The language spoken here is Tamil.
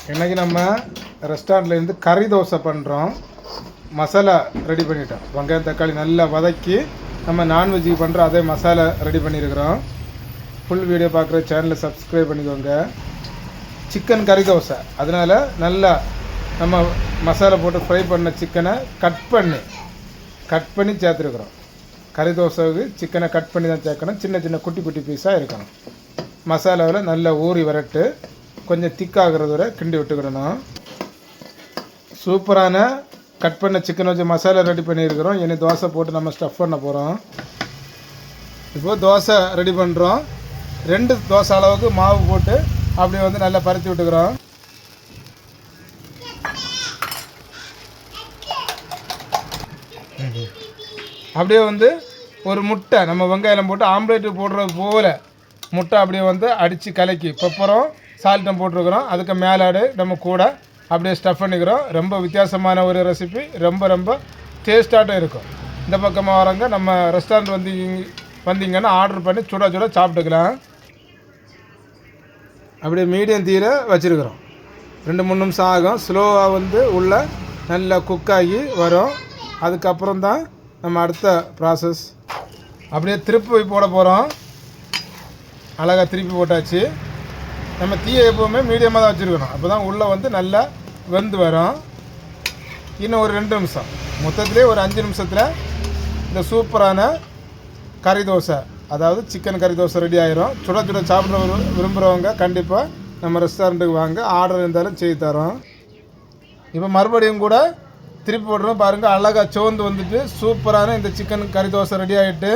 இன்றைக்கி நம்ம ரெஸ்டாரண்ட்லேருந்து கறி தோசை பண்ணுறோம். மசாலா ரெடி பண்ணிட்டோம். வெங்காயம் தக்காளி நல்லா வதக்கி நம்ம நான்வெஜ்ஜுக்கு பண்ணுற அதே மசாலா ரெடி பண்ணியிருக்கிறோம். ஃபுல் வீடியோ பார்க்குற சேனலை சப்ஸ்கிரைப் பண்ணிக்கோங்க. சிக்கன் கறி தோசை, அதனால் நல்லா நம்ம மசாலா போட்டு ஃப்ரை பண்ண சிக்கனை கட் பண்ணி சேர்த்துருக்குறோம். கறி தோசைக்கு சிக்கனை கட் பண்ணி தான் சேர்க்கணும். சின்ன சின்ன குட்டி குட்டி பீஸாக இருக்கணும். மசாலாவில் நல்லா ஊறி வரட்டு கொஞ்சம் திக்காகிறது வரை கிண்டி விட்டுக்கிடணும். சூப்பரான கட் பண்ண சிக்கன் வச்சு மசாலா ரெடி பண்ணியிருக்கிறோம். இனி தோசை போட்டு நம்ம ஸ்டஃப் பண்ண போகிறோம். இப்போது தோசை ரெடி பண்ணுறோம். 2 தோசை அளவுக்கு மாவு போட்டு அப்படியே வந்து நல்லா பருத்தி விட்டுக்கிறோம். அப்படியே வந்து ஒரு முட்டை நம்ம வெங்காயம் போட்டு ஆம்லேட்டு போடுறது போல் முட்டை அப்படியே வந்து அடித்து கலக்கி பெப்பரும் சால்ட்டும் போட்டிருக்கிறோம். அதுக்கு மேலாடு நம்ம கூட அப்படியே ஸ்டஃப் பண்ணிக்கிறோம். ரொம்ப வித்தியாசமான ஒரு ரெசிபி, ரொம்ப டேஸ்ட்டாட்டும் இருக்கும். இந்த பக்கமாக வரவங்க நம்ம ரெஸ்டாரண்ட் வந்தீங்கன்னா ஆர்டர் பண்ணி சுட சாப்பிட்டுக்கலாம். அப்படியே மீடியம் தீர வச்சுருக்கிறோம். 2-3 நிமிஷம் ஆகும். ஸ்லோவாக வந்து உள்ள நல்லா குக்காகி வரும். அதுக்கப்புறம் தான் நம்ம அடுத்த ப்ராசஸ். அப்படியே திருப்பி போட போகிறோம். அழகாக திருப்பி போட்டாச்சு. நம்ம தீயை எப்போவுமே மீடியமாக தான் வச்சுருக்கணும். அப்போ தான் உள்ளே வந்து நல்லா வெந்து வரும். இன்னும் ஒரு 2 நிமிஷம், மொத்தத்திலே ஒரு 5 நிமிஷத்தில் இந்த சூப்பரான கறி தோசை, அதாவது சிக்கன் கறி தோசை ரெடி ஆயிரும். சுட சாப்பிட விரும்புகிறவங்க கண்டிப்பாக நம்ம ரெஸ்டாரண்ட்டுக்கு வாங்க. ஆர்டர் இருந்தாலும் செய்து தரோம். இப்போ மறுபடியும் கூட திருப்பி போடுறோம். பாருங்கள், அழகாக சோர்ந்து வந்துட்டு சூப்பரான இந்த சிக்கன் கறி தோசை ரெடி ஆகிட்டு